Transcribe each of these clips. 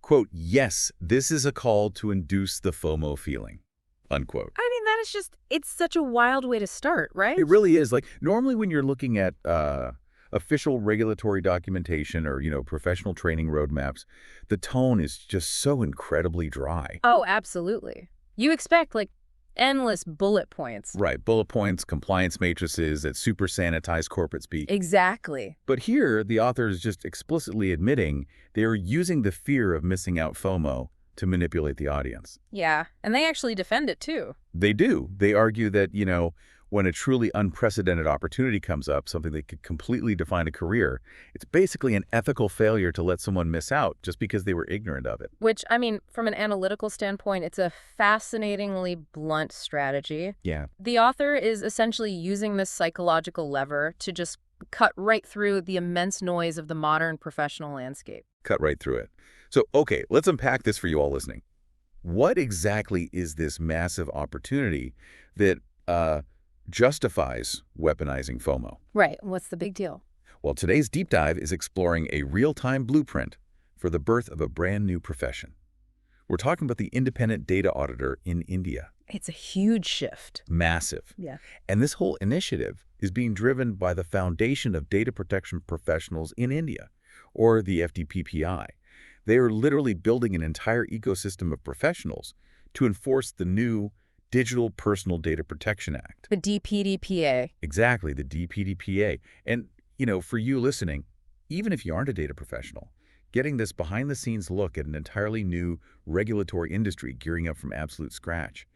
quote, "Yes, this is a call to induce the FOMO feeling," unquote. I mean, that is just, it's such a wild way to start, right? It really is. Like, normally when you're looking at official regulatory documentation or, professional training roadmaps, the tone is just so incredibly dry. Oh, absolutely. You expect, like, endless bullet points. Right. Bullet points, compliance matrices that super sanitize corporate speak. Exactly. But here, the author is just explicitly admitting they are using the fear of missing out FOMO to manipulate the audience. Yeah, and they actually defend it, too. They do. They argue that, when a truly unprecedented opportunity comes up, something that could completely define a career, it's basically an ethical failure to let someone miss out just because they were ignorant of it. Which, I mean, from an analytical standpoint, it's a fascinatingly blunt strategy. Yeah. The author is essentially using this psychological lever to just cut right through the immense noise of the modern professional landscape. Cut right through it. So, okay, let's unpack this for you all listening. What exactly is this massive opportunity that justifies weaponizing FOMO? Right. What's the big deal? Well, today's deep dive is exploring a real-time blueprint for the birth of a brand new profession. We're talking about the independent data auditor in India. It's a huge shift. Massive. Yeah. And this whole initiative is being driven by the Foundation of Data Protection Professionals in India, or the FDPPI. They are literally building an entire ecosystem of professionals to enforce the new Digital Personal Data Protection Act. The DPDPA. Exactly, the DPDPA. And, for you listening, even if you aren't a data professional, getting this behind-the-scenes look at an entirely new regulatory industry gearing up from absolute scratch,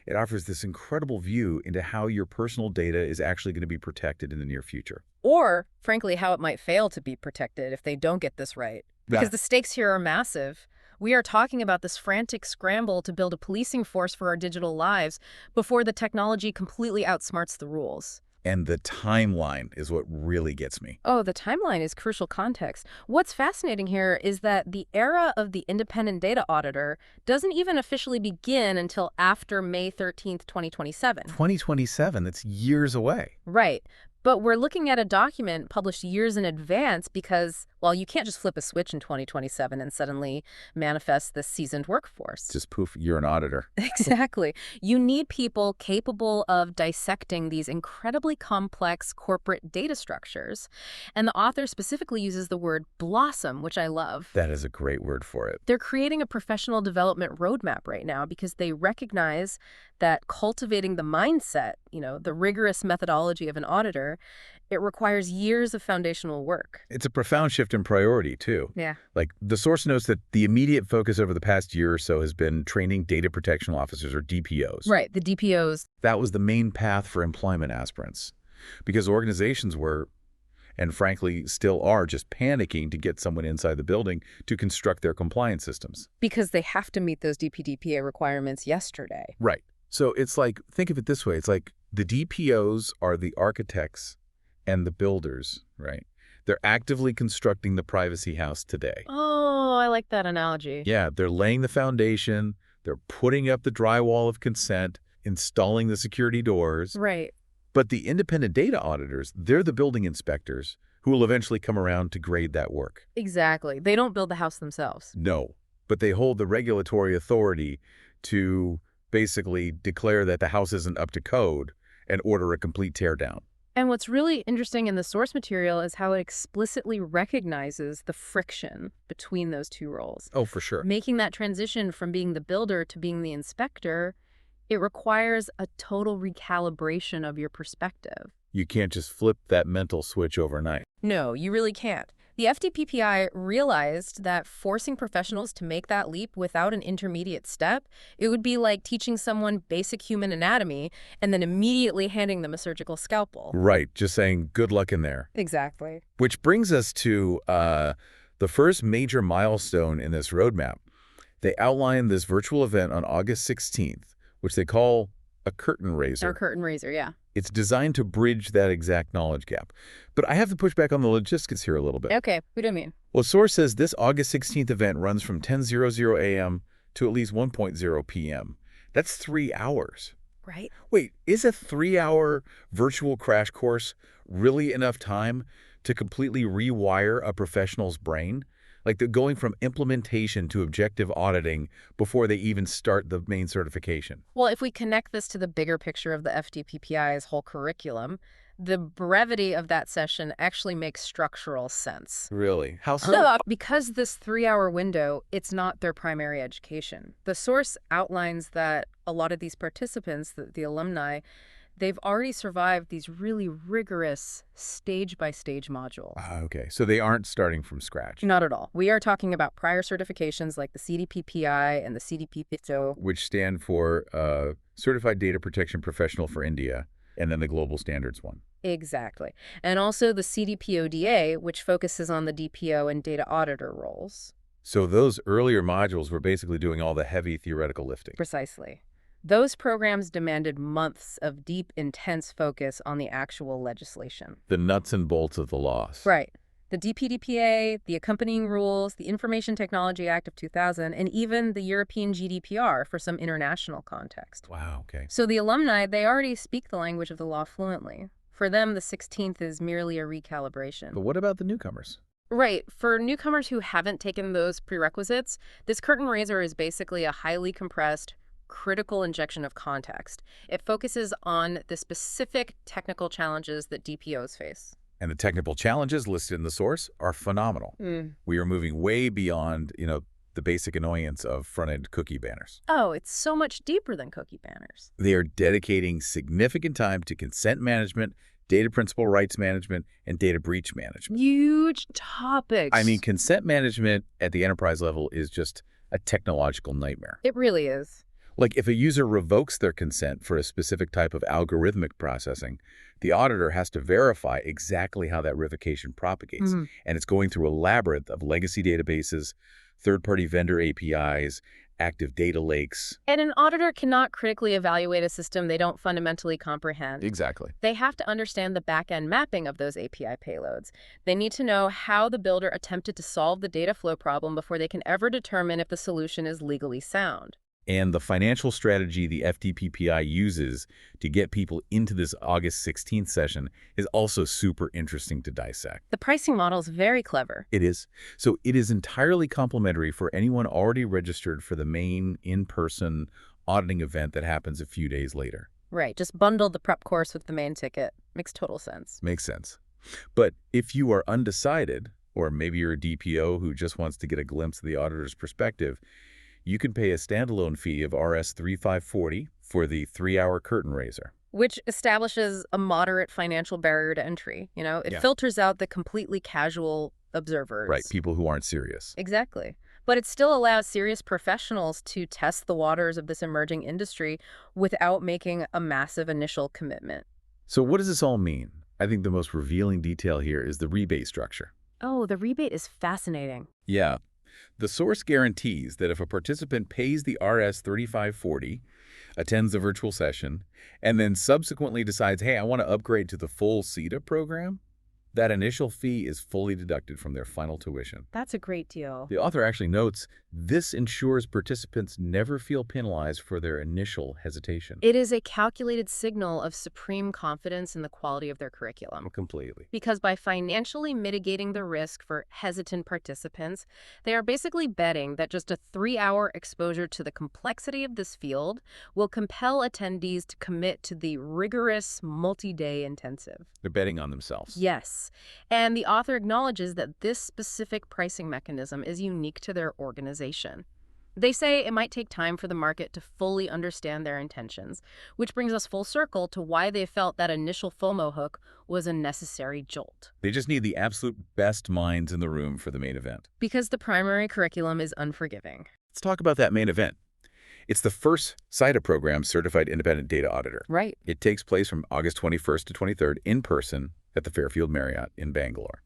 it offers this incredible view into how your personal data is actually going to be protected in the near future. Or, frankly, how it might fail to be protected if they don't get this right. Because the stakes here are massive. We are talking about this frantic scramble to build a policing force for our digital lives before the technology completely outsmarts the rules. And the timeline is what really gets me. Oh, the timeline is crucial context. What's fascinating here is that the era of the independent data auditor doesn't even officially begin until after May 13th, 2027. 2027, that's years away. Right. But we're looking at a document published years in advance because, well, you can't just flip a switch in 2027 and suddenly manifest this seasoned workforce. Just poof, you're an auditor. Exactly. You need people capable of dissecting these incredibly complex corporate data structures. And the author specifically uses the word blossom, which I love. That is a great word for it. They're creating a professional development roadmap right now because they recognize that cultivating the mindset, the rigorous methodology of an auditor, it requires years of foundational work. It's a profound shift in priority, too. Yeah. Like, the source notes that the immediate focus over the past year or so has been training data protection officers, or DPOs. Right, the DPOs. That was the main path for employment aspirants, because organizations were, and frankly still are, just panicking to get someone inside the building to construct their compliance systems. Because they have to meet those DPDPA requirements yesterday. Right. So it's like, think of it this way. It's like the DPOs are the architects and the builders, right? They're actively constructing the privacy house today. Oh, I like that analogy. Yeah, they're laying the foundation, they're putting up the drywall of consent, installing the security doors. Right. But the independent data auditors, they're the building inspectors who will eventually come around to grade that work. Exactly. They don't build the house themselves. No, but they hold the regulatory authority to basically declare that the house isn't up to code and order a complete teardown. And what's really interesting in the source material is how it explicitly recognizes the friction between those two roles. Oh, for sure. Making that transition from being the builder to being the inspector, it requires a total recalibration of your perspective. You can't just flip that mental switch overnight. No, you really can't. The FDPPI realized that forcing professionals to make that leap without an intermediate step, it would be like teaching someone basic human anatomy and then immediately handing them a surgical scalpel. Right, just saying good luck in there. Exactly. Which brings us to the first major milestone in this roadmap. They outlined this virtual event on August 16th, which they call a curtain raiser. Our curtain raiser, yeah. It's designed to bridge that exact knowledge gap. But I have to push back on the logistics here a little bit. Okay, what do you mean? Well, source says this August 16th event runs from 10:00 a.m. to at least 1:00 p.m. That's 3 hours. Right. Wait, is a 3-hour virtual crash course really enough time to completely rewire a professional's brain? Like the going from implementation to objective auditing before they even start the main certification. Well, if we connect this to the bigger picture of the FDPPI's whole curriculum, the brevity of that session actually makes structural sense. Really? How so? Because this 3-hour window, it's not their primary education. The source outlines that a lot of these participants, the alumni, they've already survived these really rigorous stage-by-stage modules. Okay, so they aren't starting from scratch. Not at all. We are talking about prior certifications like the CDPPI and the CDPPITO. Which stand for Certified Data Protection Professional for India, and then the Global Standards one. Exactly. And also the CDPODA, which focuses on the DPO and data auditor roles. So those earlier modules were basically doing all the heavy theoretical lifting. Precisely. Those programs demanded months of deep, intense focus on the actual legislation. The nuts and bolts of the laws. Right. The DPDPA, the accompanying rules, the Information Technology Act of 2000, and even the European GDPR for some international context. Wow, okay. So the alumni, they already speak the language of the law fluently. For them, the 16th is merely a recalibration. But what about the newcomers? Right. For newcomers who haven't taken those prerequisites, this curtain raiser is basically a highly compressed, critical injection of context. It focuses on the specific technical challenges that DPOs face. And the technical challenges listed in the source are phenomenal. We are moving way beyond, the basic annoyance of front-end cookie banners. Oh, it's so much deeper than cookie banners. They are dedicating significant time to consent management, data principal rights management, and data breach management. Huge topics. I mean, consent management at the enterprise level is just a technological nightmare. It really is. Like if a user revokes their consent for a specific type of algorithmic processing, the auditor has to verify exactly how that revocation propagates. And it's going through a labyrinth of legacy databases, third-party vendor APIs, active data lakes. And an auditor cannot critically evaluate a system they don't fundamentally comprehend. Exactly. They have to understand the back-end mapping of those API payloads. They need to know how the builder attempted to solve the data flow problem before they can ever determine if the solution is legally sound. And the financial strategy the FDPPI uses to get people into this August 16th session is also super interesting to dissect. The pricing model is very clever. It is. So it is entirely complimentary for anyone already registered for the main in-person auditing event that happens a few days later. Right, just bundle the prep course with the main ticket. Makes total sense. Makes sense. But if you are undecided, or maybe you're a DPO who just wants to get a glimpse of the auditor's perspective, you can pay a standalone fee of Rs 3540 for the 3-hour curtain raiser. Which establishes a moderate financial barrier to entry. It filters out the completely casual observers. Right, people who aren't serious. Exactly. But it still allows serious professionals to test the waters of this emerging industry without making a massive initial commitment. So what does this all mean? I think the most revealing detail here is the rebate structure. Oh, the rebate is fascinating. Yeah. The source guarantees that if a participant pays the Rs 3540, attends the virtual session, and then subsequently decides, hey, I want to upgrade to the full CETA program, that initial fee is fully deducted from their final tuition. That's a great deal. The author actually notes, this ensures participants never feel penalized for their initial hesitation. It is a calculated signal of supreme confidence in the quality of their curriculum. Completely. Because by financially mitigating the risk for hesitant participants, they are basically betting that just a 3-hour exposure to the complexity of this field will compel attendees to commit to the rigorous multi-day intensive. They're betting on themselves. Yes. And the author acknowledges that this specific pricing mechanism is unique to their organization. They say it might take time for the market to fully understand their intentions, which brings us full circle to why they felt that initial FOMO hook was a necessary jolt. They just need the absolute best minds in the room for the main event. Because the primary curriculum is unforgiving. Let's talk about that main event. It's the first CIDA program Certified Independent Data Auditor. Right. It takes place from August 21st to 23rd in person at the Fairfield Marriott in Bangalore.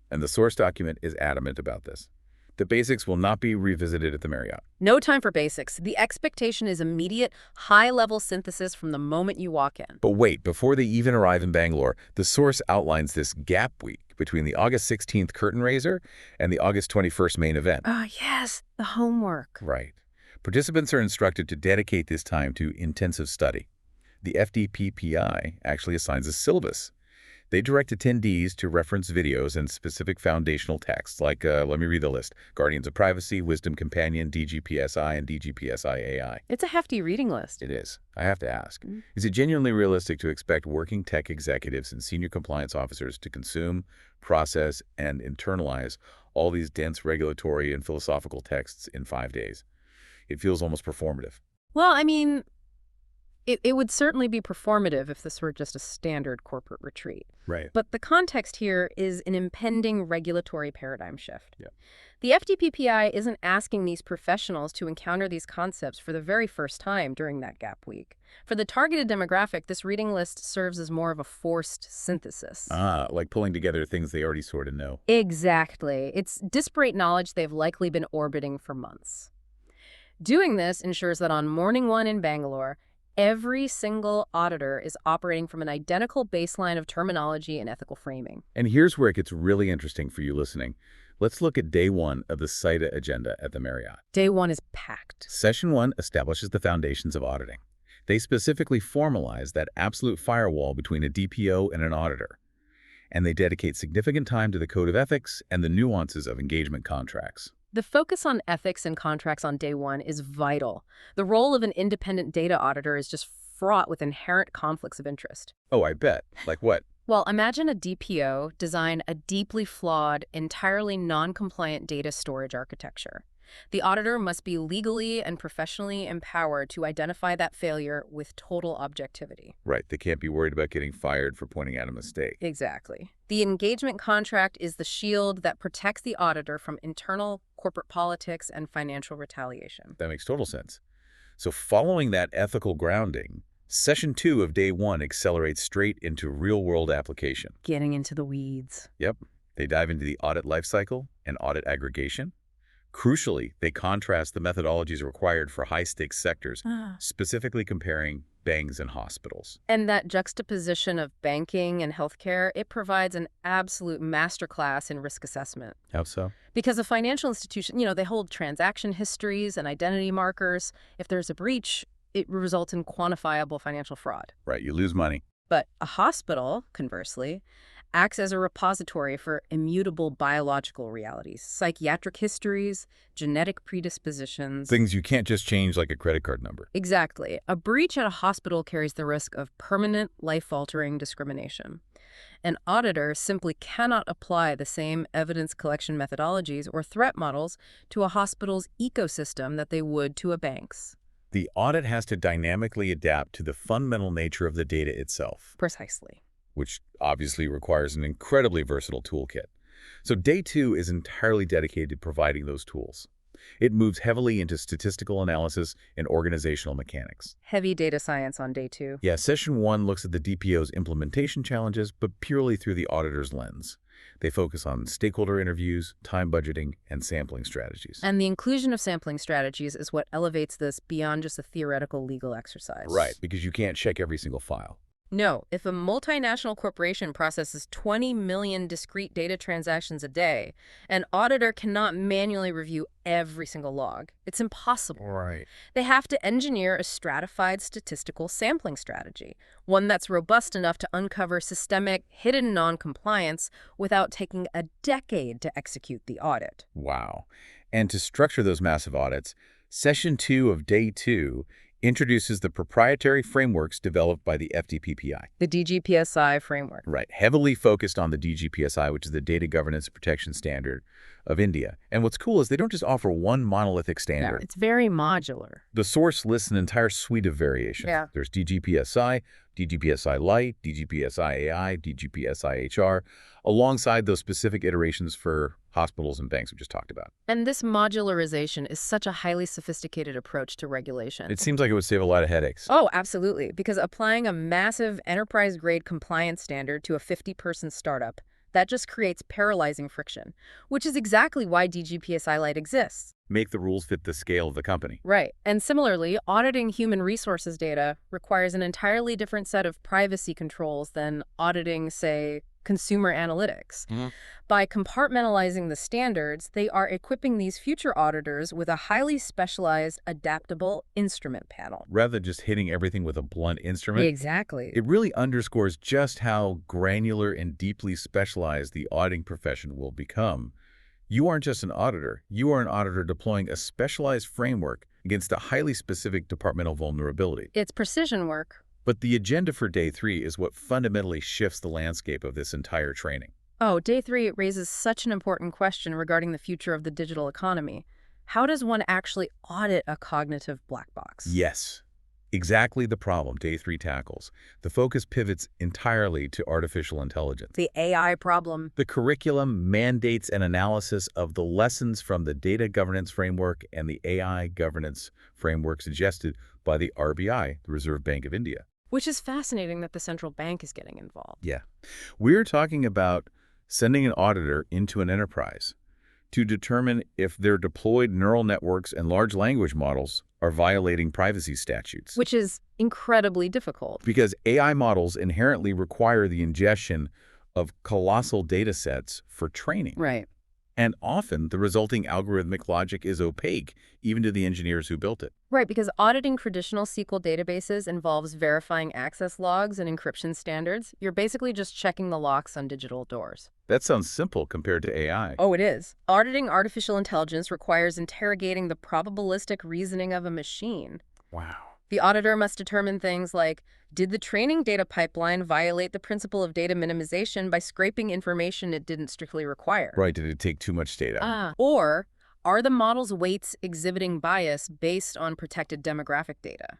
And the source document is adamant about this. The basics will not be revisited at the Marriott. No time for basics. The expectation is immediate, high-level synthesis from the moment you walk in. But wait, before they even arrive in Bangalore, the source outlines this gap week between the August 16th curtain raiser and the August 21st main event. Oh, yes, the homework. Right. Participants are instructed to dedicate this time to intensive study. The FDPPI actually assigns a syllabus. They direct attendees to reference videos and specific foundational texts, like, let me read the list: Guardians of Privacy, Wisdom Companion, DGPSI, and DGPSI AI. It's a hefty reading list. It is. I have to ask, is it genuinely realistic to expect working tech executives and senior compliance officers to consume, process, and internalize all these dense regulatory and philosophical texts in 5 days? It feels almost performative. Well, I mean, it would certainly be performative if this were just a standard corporate retreat. Right. But the context here is an impending regulatory paradigm shift. Yeah. The FDPPI isn't asking these professionals to encounter these concepts for the very first time during that gap week. For the targeted demographic, this reading list serves as more of a forced synthesis. Like pulling together things they already sort of know. Exactly. It's disparate knowledge they've likely been orbiting for months. Doing this ensures that on morning one in Bangalore, every single auditor is operating from an identical baseline of terminology and ethical framing. And here's where it gets really interesting for you listening. Let's look at day 1 of the SITA agenda at the Marriott. Day 1 is packed. Session 1 establishes the foundations of auditing. They specifically formalize that absolute firewall between a DPO and an auditor. And they dedicate significant time to the code of ethics and the nuances of engagement contracts. The focus on ethics and contracts on day 1 is vital. The role of an independent data auditor is just fraught with inherent conflicts of interest. Oh, I bet. Like what? Well, imagine a DPO design a deeply flawed, entirely non-compliant data storage architecture. The auditor must be legally and professionally empowered to identify that failure with total objectivity. Right. They can't be worried about getting fired for pointing out a mistake. Exactly. The engagement contract is the shield that protects the auditor from internal corporate politics and financial retaliation. That makes total sense. So following that ethical grounding, Session 2 of day 1 accelerates straight into real-world application. Getting into the weeds. Yep. They dive into the audit lifecycle and audit aggregation. Crucially, they contrast the methodologies required for high-stakes sectors, specifically comparing banks and hospitals. And that juxtaposition of banking and healthcare, it provides an absolute masterclass in risk assessment. How so? Because a financial institution, they hold transaction histories and identity markers. If there's a breach, it results in quantifiable financial fraud. Right, you lose money. But a hospital, conversely, acts as a repository for immutable biological realities, psychiatric histories, genetic predispositions. Things you can't just change like a credit card number. Exactly. A breach at a hospital carries the risk of permanent, life-altering discrimination. An auditor simply cannot apply the same evidence collection methodologies or threat models to a hospital's ecosystem that they would to a bank's. The audit has to dynamically adapt to the fundamental nature of the data itself. Precisely. Which obviously requires an incredibly versatile toolkit. So day 2 is entirely dedicated to providing those tools. It moves heavily into statistical analysis and organizational mechanics. Heavy data science on day 2. Yeah, Session 1 looks at the DPO's implementation challenges, but purely through the auditor's lens. They focus on stakeholder interviews, time budgeting, and sampling strategies. And the inclusion of sampling strategies is what elevates this beyond just a theoretical legal exercise. Right, because you can't check every single file. No, if a multinational corporation processes 20 million discrete data transactions a day, an auditor cannot manually review every single log. It's impossible. Right. They have to engineer a stratified statistical sampling strategy, one that's robust enough to uncover systemic, hidden non-compliance without taking a decade to execute the audit. Wow. And to structure those massive audits, Session 2 of Day 2 introduces the proprietary frameworks developed by the FDPPI. The DGPSI framework. Right, heavily focused on the DGPSI, which is the Data Governance and Protection Standard of India. And what's cool is they don't just offer one monolithic standard. Yeah, it's very modular. The source lists an entire suite of variations. Yeah. There's DGPSI, DGPSI Lite, DGPSI AI, DGPSI HR, alongside those specific iterations for hospitals and banks we just talked about. And this modularization is such a highly sophisticated approach to regulation. It seems like it would save a lot of headaches. Oh, absolutely. Because applying a massive enterprise-grade compliance standard to a 50-person startup, that just creates paralyzing friction, which is exactly why DGPSI Lite exists. Make the rules fit the scale of the company. Right. And similarly, auditing human resources data requires an entirely different set of privacy controls than auditing, say, consumer analytics. By compartmentalizing the standards, they are equipping these future auditors with a highly specialized, adaptable instrument panel. Rather than just hitting everything with a blunt instrument. Exactly. It really underscores just how granular and deeply specialized the auditing profession will become. You aren't just an auditor. You are an auditor deploying a specialized framework against a highly specific departmental vulnerability. It's precision work. But the agenda for Day 3 is what fundamentally shifts the landscape of this entire training. Oh, Day 3 raises such an important question regarding the future of the digital economy. How does one actually audit a cognitive black box? Yes, exactly the problem Day 3 tackles. The focus pivots entirely to artificial intelligence. The AI problem. The curriculum mandates an analysis of the lessons from the data governance framework and the AI governance framework suggested by the RBI, the Reserve Bank of India. Which is fascinating that the central bank is getting involved. Yeah. We're talking about sending an auditor into an enterprise to determine if their deployed neural networks and large language models are violating privacy statutes. Which is incredibly difficult. Because AI models inherently require the ingestion of colossal data sets for training. Right. And often, the resulting algorithmic logic is opaque, even to the engineers who built it. Right, because auditing traditional SQL databases involves verifying access logs and encryption standards. You're basically just checking the locks on digital doors. That sounds simple compared to AI. Oh, it is. Auditing artificial intelligence requires interrogating the probabilistic reasoning of a machine. Wow. The auditor must determine things like, did the training data pipeline violate the principle of data minimization by scraping information it didn't strictly require? Right, did it take too much data? Or, are the model's weights exhibiting bias based on protected demographic data?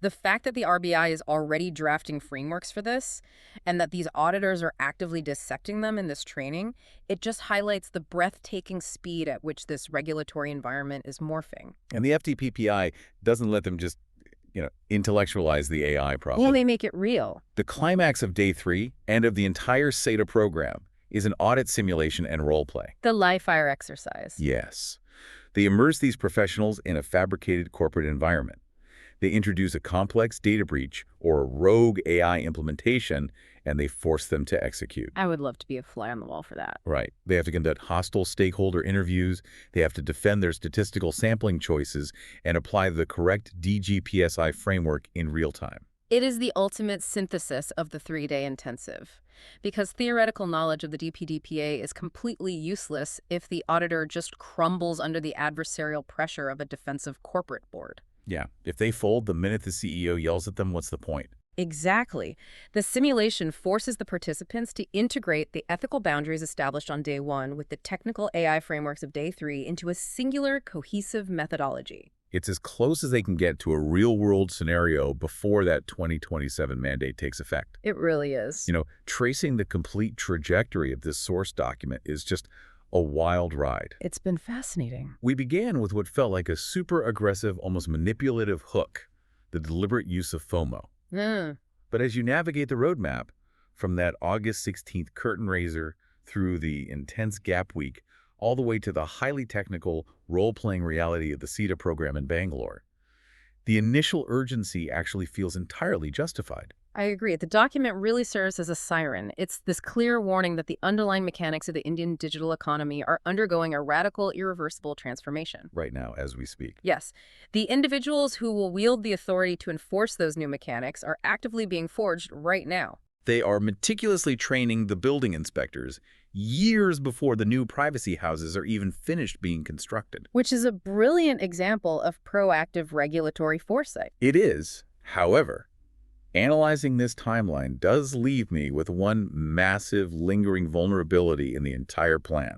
The fact that the RBI is already drafting frameworks for this, and that these auditors are actively dissecting them in this training, it just highlights the breathtaking speed at which this regulatory environment is morphing. And the FDPPI doesn't let them just intellectualize the AI problem. Well, they make it real. The climax of Day 3 and of the entire SATA program is an audit simulation and role play. The live fire exercise. Yes. They immerse these professionals in a fabricated corporate environment. They introduce a complex data breach or a rogue AI implementation, and they force them to execute. I would love to be a fly on the wall for that. Right. They have to conduct hostile stakeholder interviews. They have to defend their statistical sampling choices and apply the correct DGPSI framework in real time. It is the ultimate synthesis of the 3-day intensive, because theoretical knowledge of the DPDPA is completely useless if the auditor just crumbles under the adversarial pressure of a defensive corporate board. Yeah, if they fold the minute the CEO yells at them, what's the point? Exactly. The simulation forces the participants to integrate the ethical boundaries established on Day 1 with the technical AI frameworks of Day 3 into a singular, cohesive methodology. It's as close as they can get to a real-world scenario before that 2027 mandate takes effect. It really is. Tracing the complete trajectory of this source document is just a wild ride. It's been fascinating. We began with what felt like a super aggressive, almost manipulative hook, the deliberate use of FOMO. But as you navigate the roadmap, from that August 16th curtain raiser through the intense gap week, all the way to the highly technical role-playing reality of the SETA program in Bangalore, the initial urgency actually feels entirely justified. I agree. The document really serves as a siren. It's this clear warning that the underlying mechanics of the Indian digital economy are undergoing a radical, irreversible transformation. Right now, as we speak. Yes. The individuals who will wield the authority to enforce those new mechanics are actively being forged right now. They are meticulously training the building inspectors years before the new privacy houses are even finished being constructed. Which is a brilliant example of proactive regulatory foresight. It is. However, analyzing this timeline does leave me with one massive lingering vulnerability in the entire plan.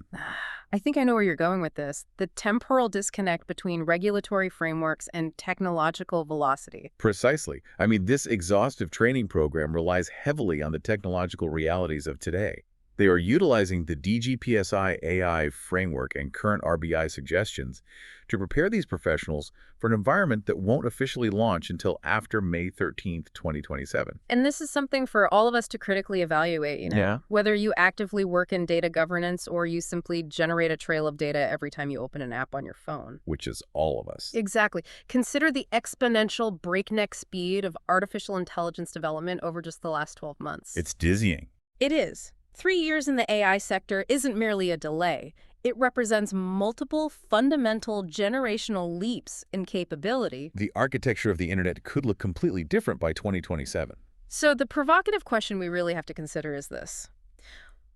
I think I know where you're going with this. The temporal disconnect between regulatory frameworks and technological velocity. Precisely. I mean, this exhaustive training program relies heavily on the technological realities of today. They are utilizing the DGPSI AI framework and current RBI suggestions to prepare these professionals for an environment that won't officially launch until after May 13th, 2027. And this is something for all of us to critically evaluate, Yeah. Whether you actively work in data governance or you simply generate a trail of data every time you open an app on your phone. Which is all of us. Exactly. Consider the exponential breakneck speed of artificial intelligence development over just the last 12 months. It's dizzying. It is. 3 years in the AI sector isn't merely a delay. It represents multiple fundamental generational leaps in capability. The architecture of the internet could look completely different by 2027. So the provocative question we really have to consider is this.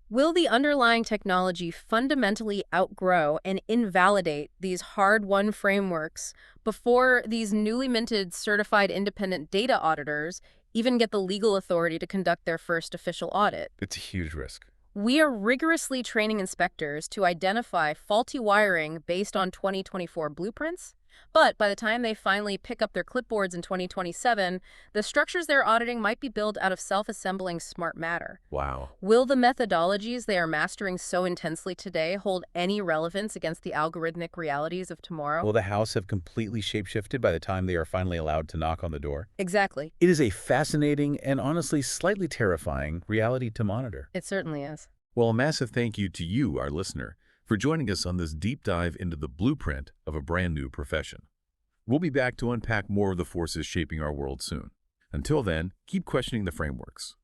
Will the underlying technology fundamentally outgrow and invalidate these hard-won frameworks before these newly minted certified independent data auditors even get the legal authority to conduct their first official audit? It's a huge risk. We are rigorously training inspectors to identify faulty wiring based on 2024 blueprints, but by the time they finally pick up their clipboards in 2027, the structures they're auditing might be built out of self-assembling smart matter. Wow. Will the methodologies they are mastering so intensely today hold any relevance against the algorithmic realities of tomorrow? Will the house have completely shapeshifted by the time they are finally allowed to knock on the door? Exactly. It is a fascinating and honestly slightly terrifying reality to monitor. It certainly is. Well, a massive thank you to you, our listener, for joining us on this deep dive into the blueprint of a brand new profession. We'll be back to unpack more of the forces shaping our world soon. Until then, keep questioning the frameworks.